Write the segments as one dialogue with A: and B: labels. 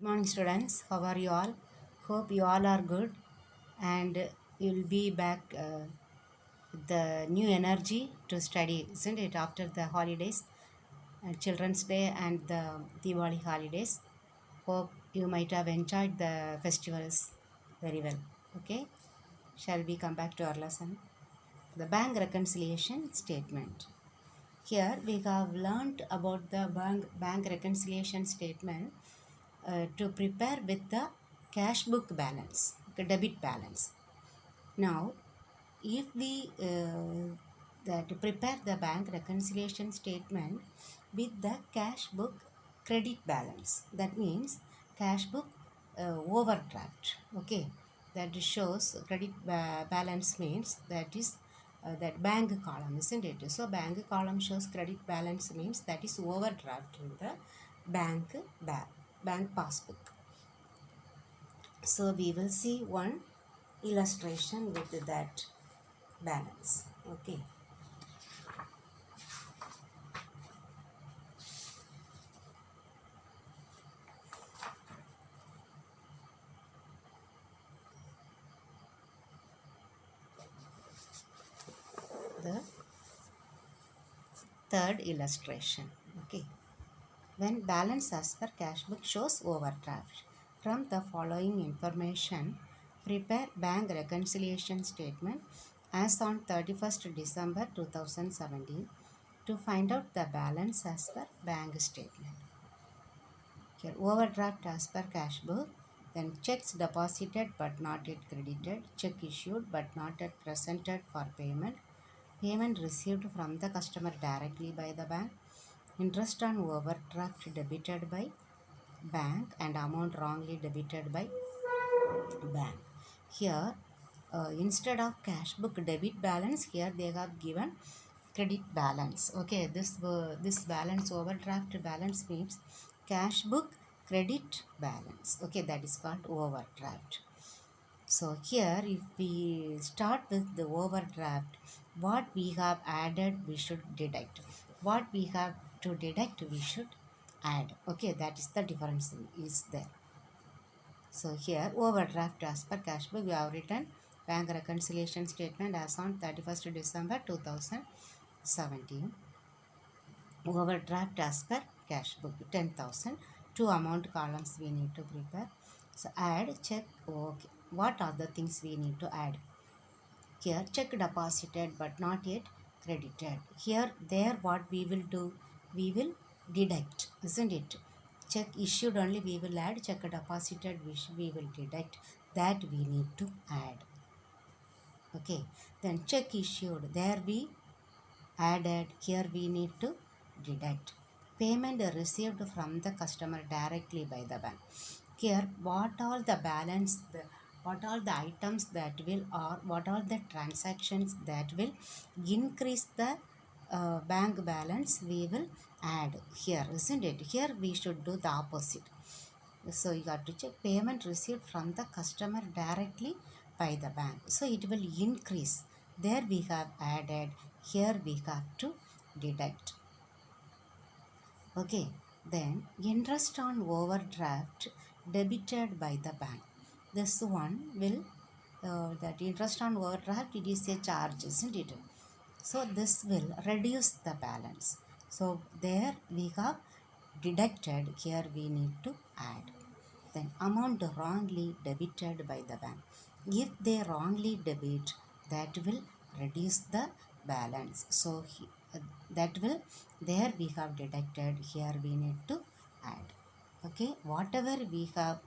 A: Good morning, students. How are you all? Hope you all are good and you'll be back with the new energy to study, isn't it? After the holidays, Children's Day and the Diwali holidays. Hope you might have enjoyed the festivals very well. Okay, shall we come back to our lesson? The bank reconciliation statement. Here we have learnt about the bank reconciliation statement to prepare with the cash book balance, the debit balance. Now, if we that prepare the bank reconciliation statement with the cash book credit balance, that means cash book overdraft. Okay, that shows credit balance means that is that bank column, isn't it? So bank column shows credit balance means that is overdraft in the bank bank passbook. So we will see one illustration with that balance. Okay. The third illustration. Okay. When balance as per cash book shows overdraft. From the following information, prepare bank reconciliation statement as on 31st December 2017 to find out the balance as per bank statement. Here, overdraft as per cash book, then checks deposited but not yet credited, check issued but not yet presented for payment, payment received from the customer directly by the bank, interest on overdraft debited by bank and amount wrongly debited by bank. Here, instead of cash book debit balance, here they have given credit balance. Okay, this balance, overdraft balance, means cash book credit balance. Okay, that is called overdraft. So here if we start with the overdraft, what we have added we should deduct, what we have to deduct we should add. Okay, that is the difference is there. So here overdraft as per cash book, we have written bank reconciliation statement as on 31st December 2017. Overdraft as per cash book 10,000. Two amount columns we need to prepare. So add, check. Okay, what are the things we need to add? Here check deposited but not yet credited. Here there what we will do, we will deduct, isn't it? Check issued only we will add, check deposited we will deduct, that we need to add. Okay, then check issued, there we added, here we need to deduct. Payment received from the customer directly by the bank. Here what all the balance, what all the items that will, or what all the transactions that will increase the bank balance we will add here, isn't it? Here we should do the opposite. So you got to check payment received from the customer directly by the bank. So it will increase. There we have added, here we have to deduct. Okay, then interest on overdraft debited by the bank. This one will, that interest on overdraft, it is a charge, isn't it? So this will reduce the balance. So there we have deducted, here we need to add. Then amount wrongly debited by the bank. If they wrongly debit, that will reduce the balance. So that will, there we have deducted, here we need to add. Okay, whatever we have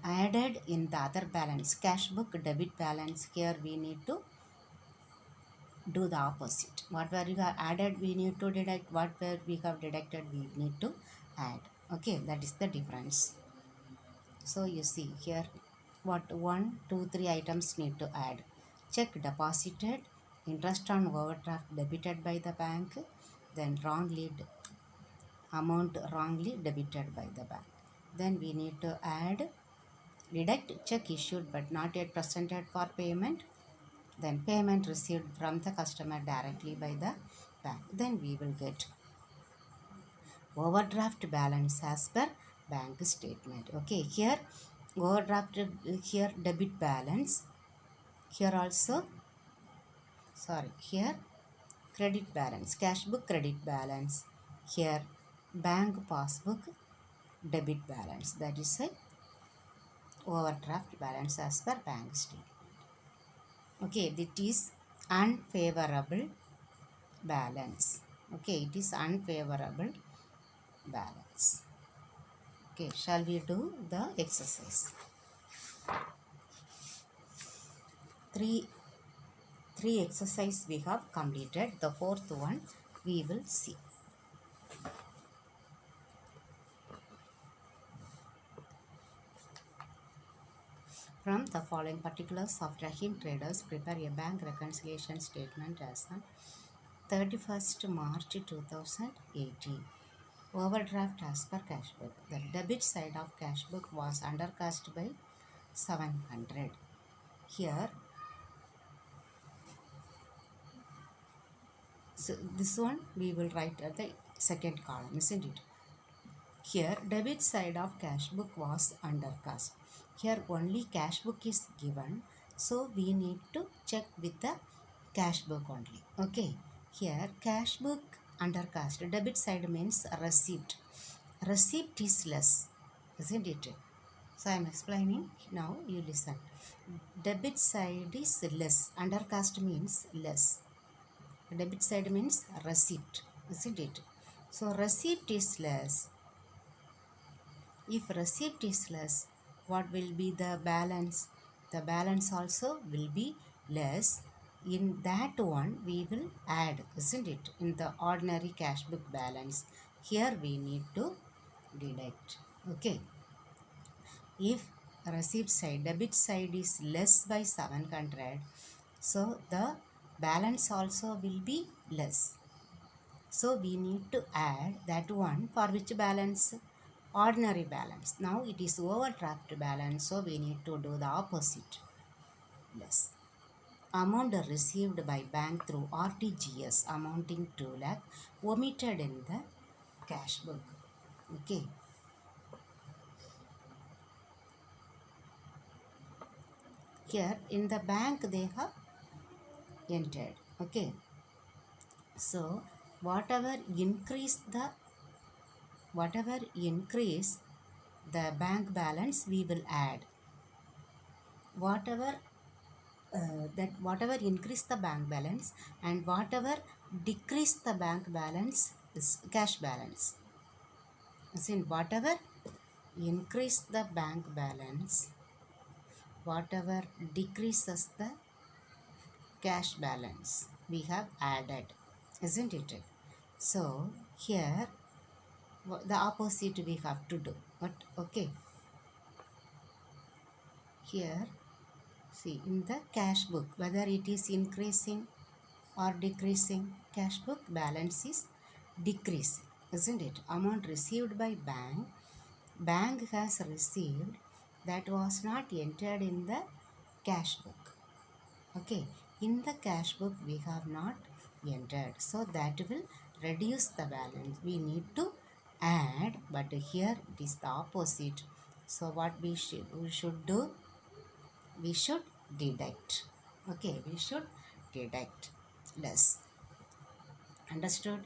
A: added in the other balance, cash book debit balance, here we need to do the opposite. Whatever you have added we need to deduct, whatever we have deducted we need to add. Okay, that is the difference. So you see here what 1, 2, 3 items need to add. Check deposited, interest on overdraft debited by the bank, then amount wrongly debited by the bank. Then we need to add, deduct check issued but not yet presented for payment, then payment received from the customer directly by the bank. Then we will get overdraft balance as per bank statement. Okay, here overdrafted, here debit balance, here also, sorry, here credit balance, cash book credit balance, here bank passbook debit balance, that is a overdraft balance as per bank statement. Okay, it is unfavorable balance. Okay, it is unfavorable balance. Okay, shall we do the exercise? Three exercise we have completed. The fourth one we will see. From the following particulars of Rahim traders, prepare a bank reconciliation statement as on 31st March 2018. Overdraft as per cash book. The debit side of cash book was undercast by 700. Here, so this one we will write at the second column, isn't it? Here, debit side of cash book was undercast. Here only cash book is given, so we need to check with the cash book only. Okay, here cash book undercast. Debit side means receipt. Receipt is less, isn't it? So I am explaining now. You listen. Debit side is less. Undercast means less. Debit side means receipt, isn't it? So receipt is less. If receipt is less, what will be the balance? The balance also will be less. In that one, we will add, isn't it? In the ordinary cash book balance, here we need to deduct. Okay. If receipt side, debit side is less by 700, so the balance also will be less. So we need to add that one for which balance? Ordinary balance. Now it is overdraft balance, so we need to do the opposite. Less. Amount received by bank through RTGS amounting to lakh omitted in the cash book. Okay. Here in the bank they have entered. Okay. So whatever increase the bank balance, we will add. Whatever increase the bank balance and whatever decrease the bank balance is cash balance. As in whatever increase the bank balance, whatever decreases the cash balance, we have added, isn't it? So here the opposite we have to do. But okay, here see in the cash book whether it is increasing or decreasing, cash book balance is decreasing, isn't it? Amount received by bank has received that was not entered in the cash book. Okay, in the cash book we have not entered, so that will reduce the balance. We need to add, but here it is the opposite. So what we should do? We should deduct. Okay, we should deduct less. Understood?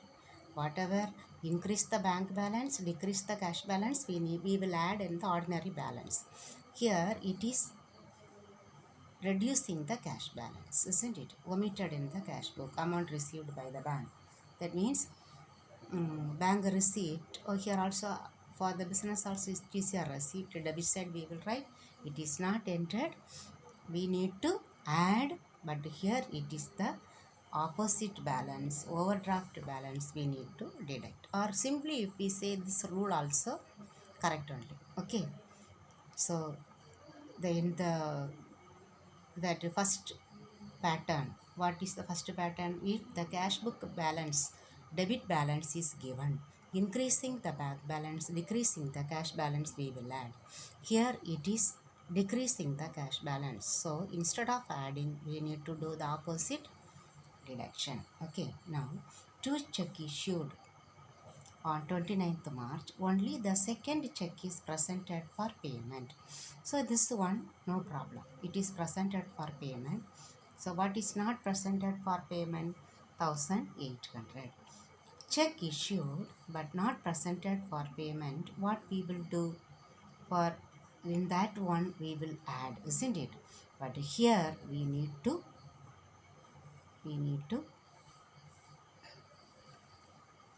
A: Whatever increase the bank balance, decrease the cash balance, we will add in the ordinary balance. Here it is reducing the cash balance, isn't it? Omitted in the cash book, amount received by the bank. That means bank receipt, or here also for the business also it is a receipt. Debit side we will write, it is not entered, we need to add, but here it is the opposite balance, overdraft balance, we need to deduct. Or simply if we say this rule also correct only. Okay, so that first pattern, what is the first pattern? If the cash book balance, debit balance is given, increasing the bank balance, decreasing the cash balance, we will add. Here it is decreasing the cash balance, so instead of adding we need to do the opposite, deduction. Okay, now to check issued on 29th March, only the second check is presented for payment. So this one, no problem. It is presented for payment. So what is not presented for payment? 1800. Check issued but not presented for payment. What we will do? For in that one we will add, isn't it? But here we need to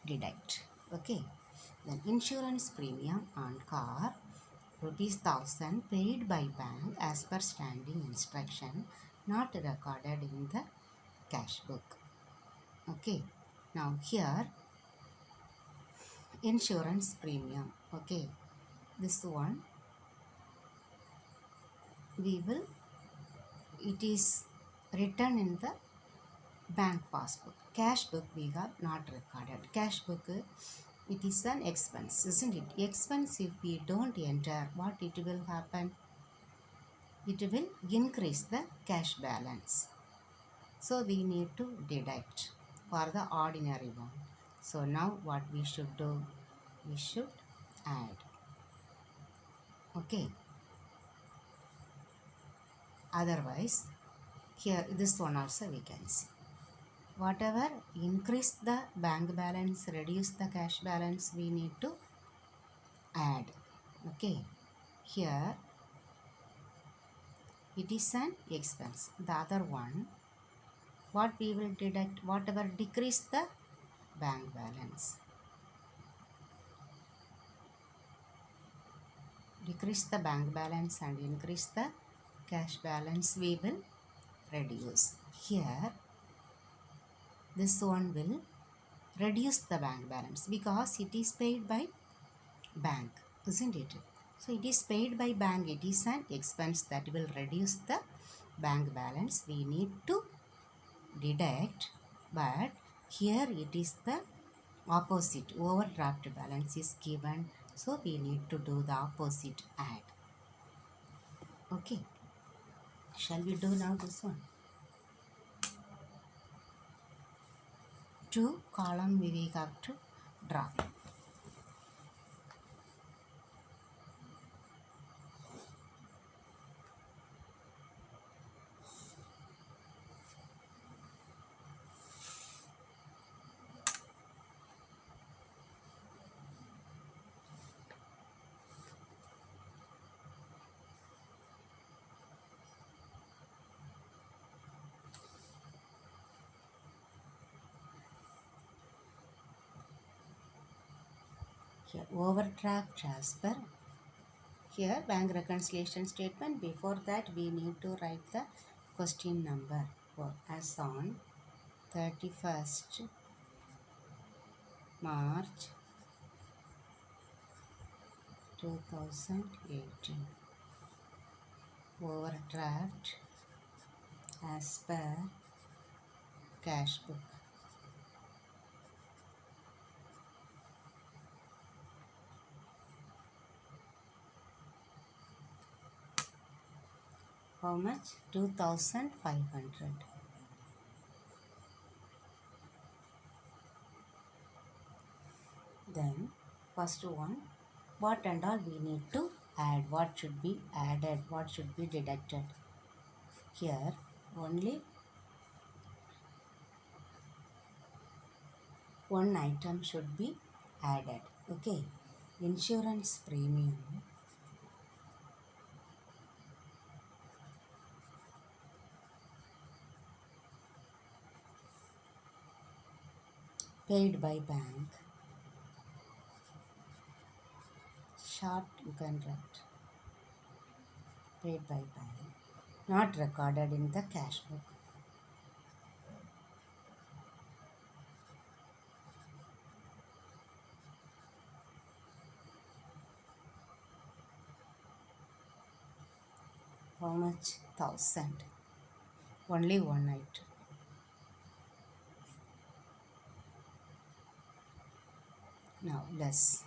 A: deduct. Okay. Then insurance premium on car ₹1000 paid by bank as per standing instruction, not recorded in the cash book. Okay. Now here insurance premium. Okay. This one we will, it is written in the bank passbook. Cash book we have not recorded. Cash book, it is an expense, isn't it? Expense, if we don't enter, what it will happen? It will increase the cash balance. So we need to deduct for the ordinary one. So now what we should do? We should add. Okay. Otherwise, here this one also we can see. Whatever increase the bank balance, reduce the cash balance, we need to add. Okay. Here it is an expense. The other one, what we will deduct? Whatever decrease the bank balance. Decrease the bank balance and increase the cash balance, we will reduce. Here this one will reduce the bank balance because it is paid by bank, isn't it? So it is paid by bank, it is an expense that will reduce the bank balance. We need to deduct, but here it is the opposite. Overdraft balance is given, so we need to do the opposite, add. Okay. Shall we do now this one? 2 column we have to draw. Here overdraft transfer. Here bank reconciliation statement. Before that we need to write the question number for as on 31st March 2018. Overdraft as per cash book. How much? 2,500. Then first one, what and all we need to add. What should be added? What should be deducted? Here only one item should be added. Okay. Insurance premium paid by bank. Short you can write. Paid by bank. Not recorded in the cash book. How much? 1,000. Only one item. Now less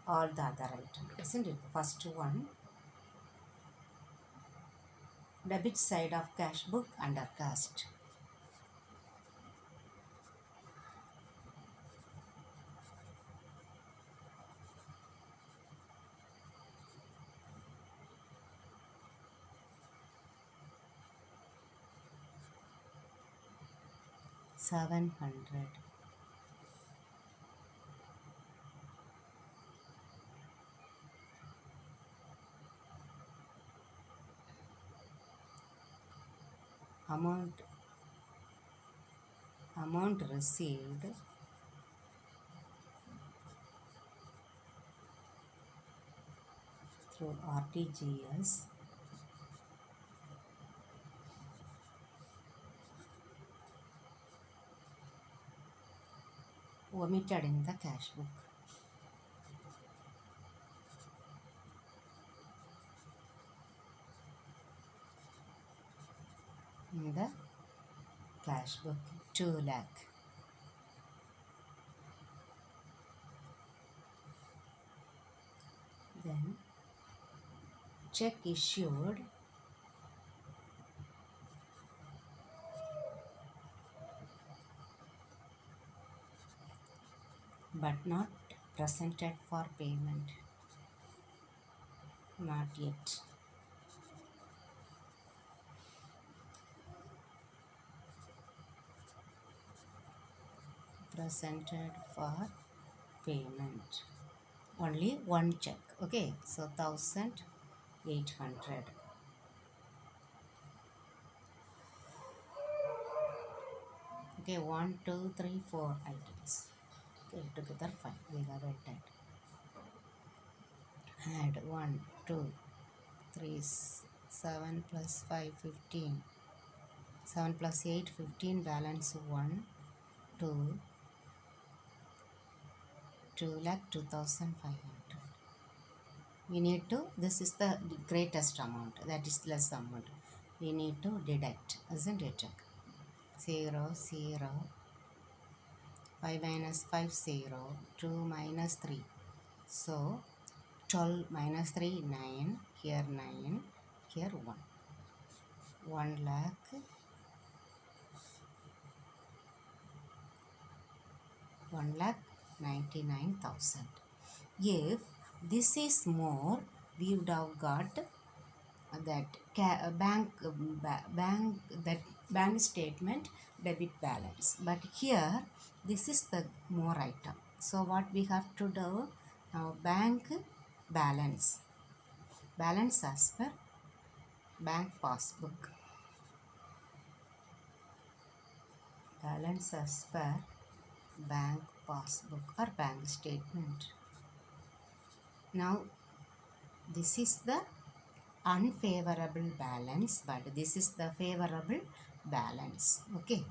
A: all the other items, isn't it? First one, debit side of cash book under cost. 700. Amount received through RTGS omitted in the cash book. In the cash book, 2 lakh. Then check issued but not presented for payment. Not yet. Presented for payment. Only one check. Okay, so 1,800. Okay, 1, 2, 3, 4 items. Okay, together 5. We have entered. Add 1, 2, 3, 7 plus 5, 15. 7 plus 8, 15. Balance 1, 2, 2,02,500. We need to, this is the greatest amount, that is less amount. We need to deduct, isn't it? 0, 0, 5 minus 5, 0, 2 minus 3. So, 12 minus 3, 9, here 9, here 1. 1 lakh, 1,99,000. If this is more, we would have got that bank statement debit balance. But here, this is the more item. So what we have to do now, bank balance as per bank passbook. Balance as per bank passbook or bank statement. Now this is the unfavorable balance, but this is the favorable balance. Okay.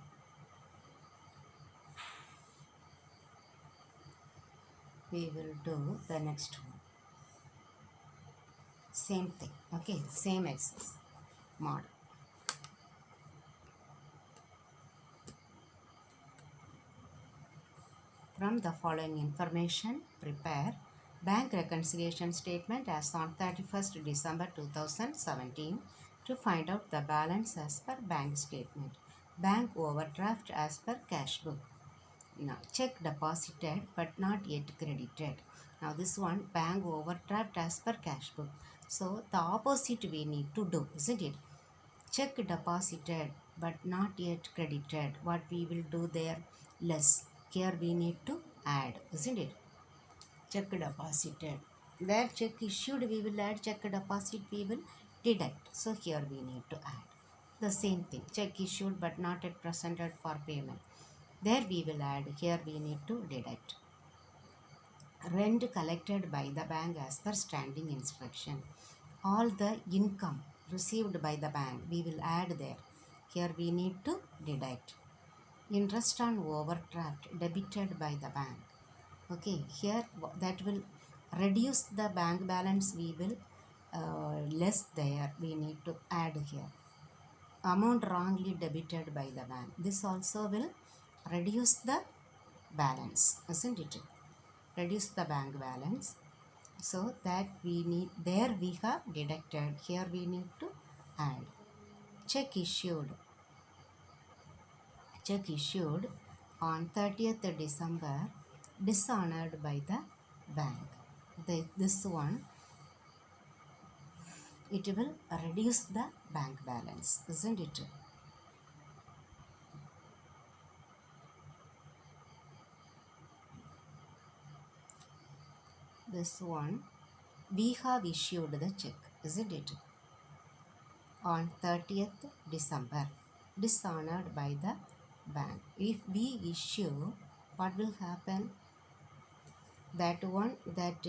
A: We will do the next one. Same thing. Okay, same exercise model. From the following information, prepare bank reconciliation statement as on 31st December 2017 to find out the balance as per bank statement. Bank overdraft as per cash book. Now, check deposited but not yet credited. Now, this one, bank overdraft as per cash book. So, the opposite we need to do, isn't it? Check deposited but not yet credited. What we will do there? Less. Here we need to add, isn't it? Check deposited. Where check issued, we will add. Check deposit, we will deduct. So, here we need to add. The same thing. Check issued but not yet presented for payment. There we will add. Here we need to deduct. Rent collected by the bank as per standing instruction. All the income received by the bank, we will add there. Here we need to deduct. Interest on overdraft debited by the bank. Okay, here that will reduce the bank balance. We will less there. We need to add here. Amount wrongly debited by the bank. This also will reduce the balance, isn't it? Reduce the bank balance. So that we need, there we have deducted. Here we need to add. Check issued. Check issued on 30th December dishonored by the bank. This one, it will reduce the bank balance, isn't it? this one, we have issued the check, isn't it? On 30th December, dishonored by the bank. If we issue, what will happen? That one, that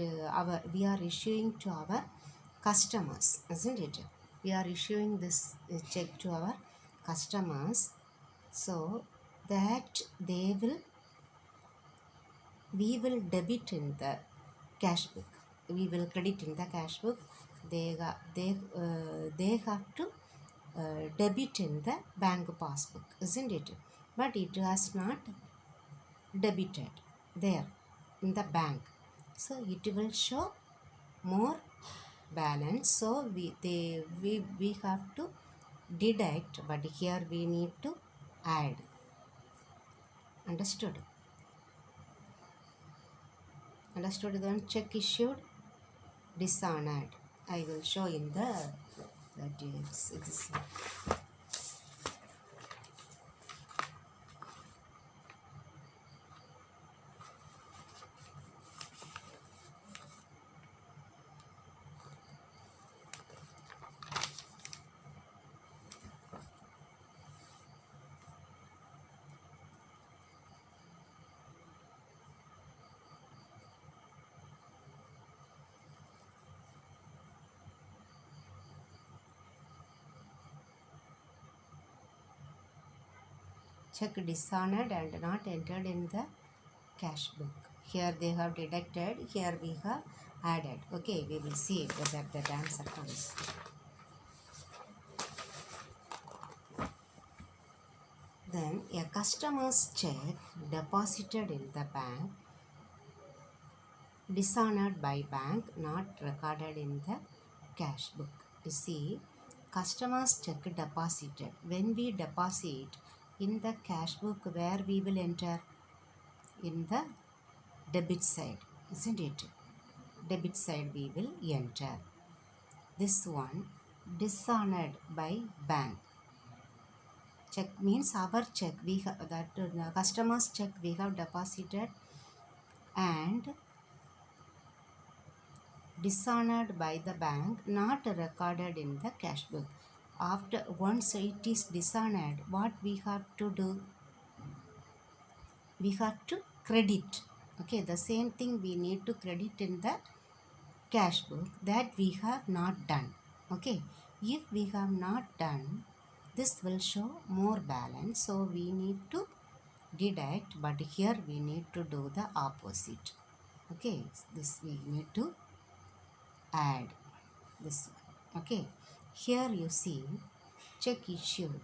A: we are issuing to our customers, isn't it? We are issuing this check to our customers, so that we will debit in the cash book. We will credit in the cash book. They have to debit in the bank passbook, isn't it? But it has not debited there in the bank, so it will show more balance. So we have to deduct, but here we need to add. Understood? Understood? Then check issued, dishonored. I will show in the that is check dishonored and not entered in the cash book. Here they have deducted, here we have added. Okay, we will see whether that answer comes. Then a customer's check deposited in the bank, dishonored by bank, not recorded in the cash book. You see, customer's check deposited. When we deposit in the cash book, where we will enter? In the debit side, isn't it? Debit side we will enter. This one, dishonored by bank. Check means our check, we have that the customer's check we have deposited and dishonored by the bank, not recorded in the cash book. After once it is dishonored, what we have to do? We have to credit. Okay, the same thing we need to credit in the cash book, that we have not done. Okay, if we have not done, this will show more balance, so we need to deduct, but here we need to do the opposite. Okay, this we need to add this one. Okay, here you see check issued,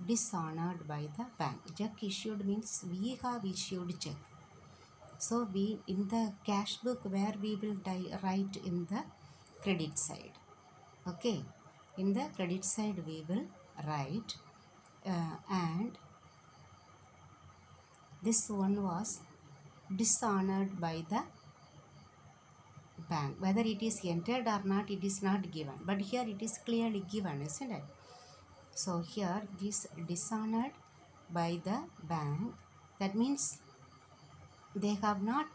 A: dishonored by the bank. Check issued means we have issued check, so we in the cash book, where we will write in the credit side. Okay, in the credit side we will write and this one was dishonored by the bank. Whether it is entered or not, it is not given, but here it is clearly given, isn't it? So here this dishonored by the bank, that means they have not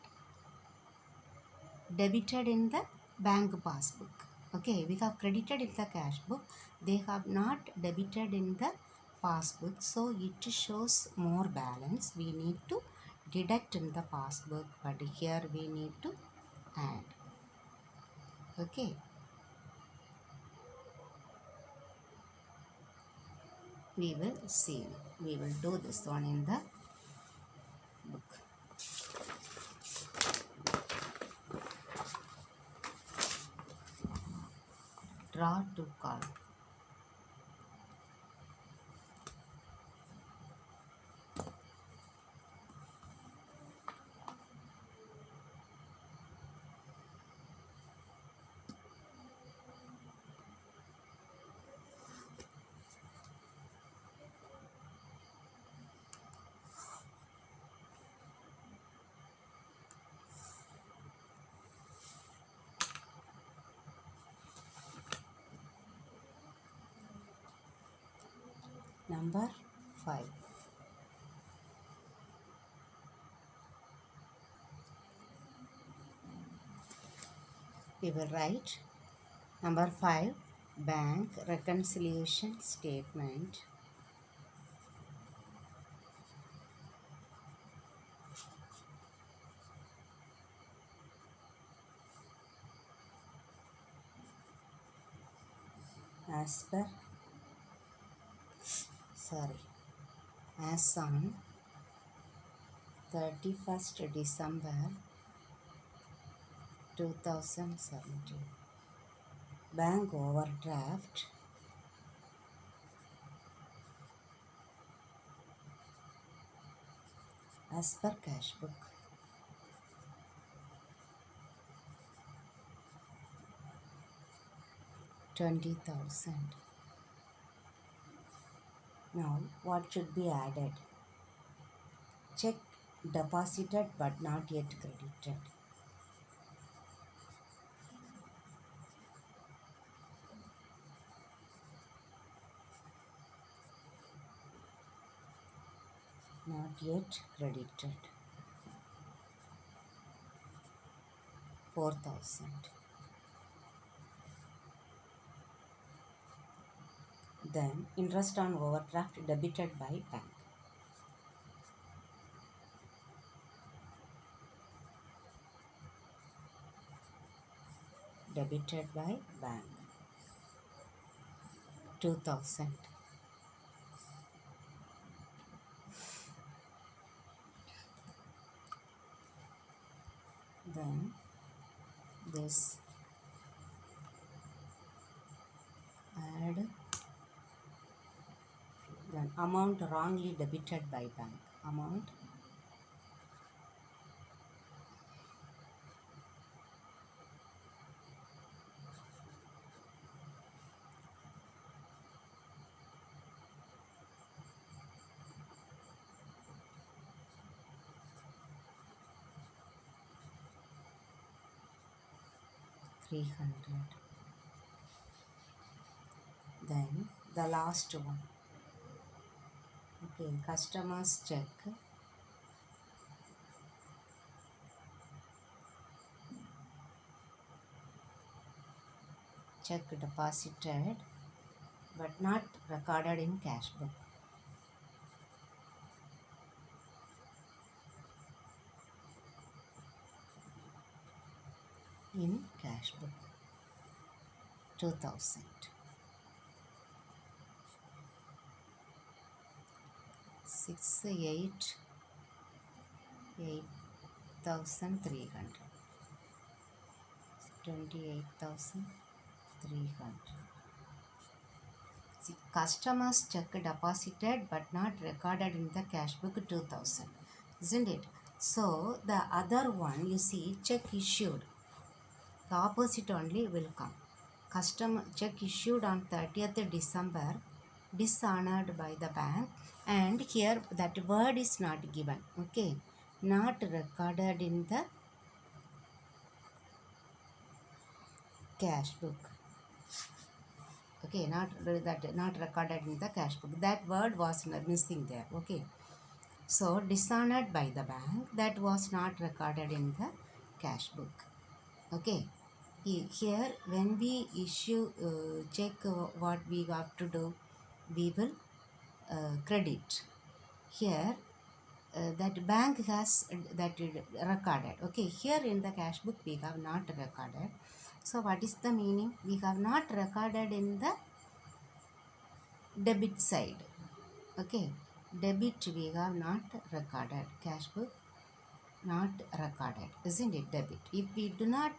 A: debited in the bank passbook. Okay, we have credited in the cash book, they have not debited in the passbook, so it shows more balance. We need to deduct in the passbook, but here we need to add. Okay, we will see, we will do this one in the book. Draw to call. Number 5. We will write number 5, bank reconciliation statement. As on 31st December 2017, bank overdraft as per cash book. $20,000. Now what should be added? Check deposited but not yet credited. Not yet credited. 4,000. Then interest on overdraft debited by bank. Debited by bank. 2,000. Then this add, then amount wrongly debited by bank. Amount $300. Then the last one. Okay, customer's check. Check deposited but not recorded in cash book. In cash book. 2,000. 8,300. 28,300. See, customer's check deposited but not recorded in the cash book 2,000, isn't it? So the other one, you see, check issued. The opposite only will come. Customer check issued on 30th December, dishonored by the bank, and here that word is not given. Okay, not recorded in the cash book. Okay, not recorded in the cash book. That word was missing there. Okay, so dishonored by the bank, that was not recorded in the cash book. Okay, here when we issue check, what we have to do, we will credit. Here that bank has that recorded. Okay, here in the cash book we have not recorded. So what is the meaning? We have not recorded in the debit side. Okay, debit we have not recorded. Cash book not recorded, isn't it? Debit. If we do not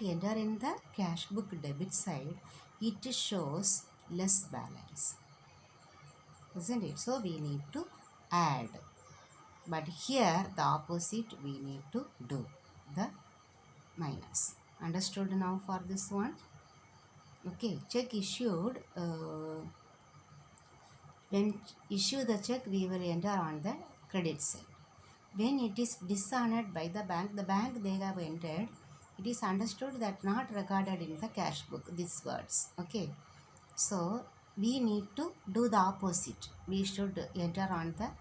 A: enter in the cash book debit side, it shows less balance, isn't it? So we need to add, but here the opposite we need to do, the minus. Understood now for this one? Okay, check issued. When issue the check, we will enter on the credit side. When it is dishonored by the bank they have entered, it is understood that not recorded in the cash book, these words. Okay, so we need to do the opposite. We should enter on the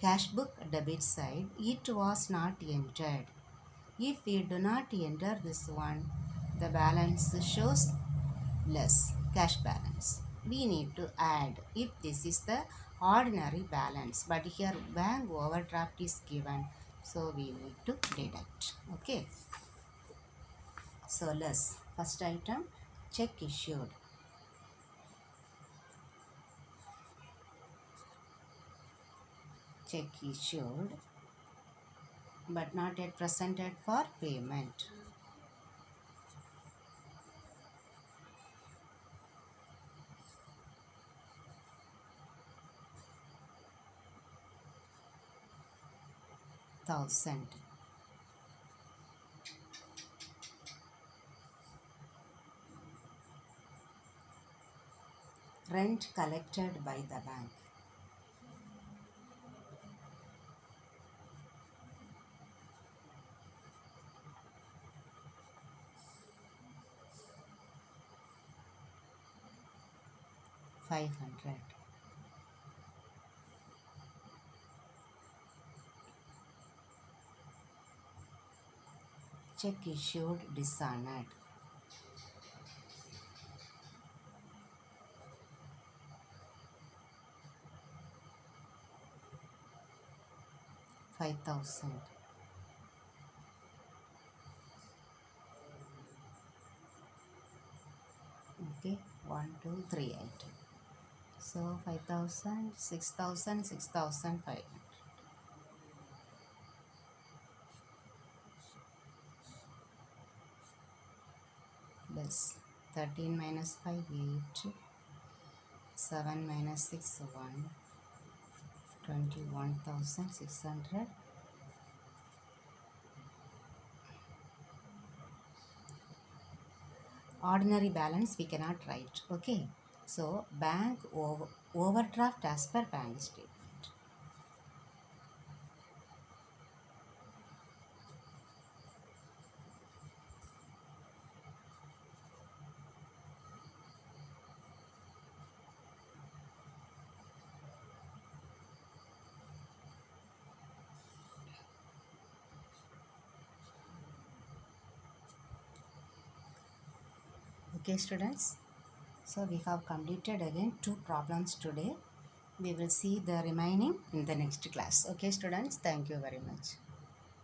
A: Cash book debit side, it was not entered. If we do not enter this one, the balance shows less cash balance. We need to add if this is the ordinary balance, but here bank overdraft is given, so we need to deduct. Okay, so less. First item, check issued. Check issued but not yet presented for payment. Thousand. Rent collected by the bank. $500. Check issued dishonored. $5,000. Okay, 1, 2, 3 item. So 5,000, 6,000, 6,500. Less 13 minus 5, 8. 7 minus 6, 1. 21,600. Ordinary balance we cannot write. Okay, so bank overdraft as per bank statement. Okay students, so we have completed again 2 problems today. We will see the remaining in the next class. Okay students, thank you very much.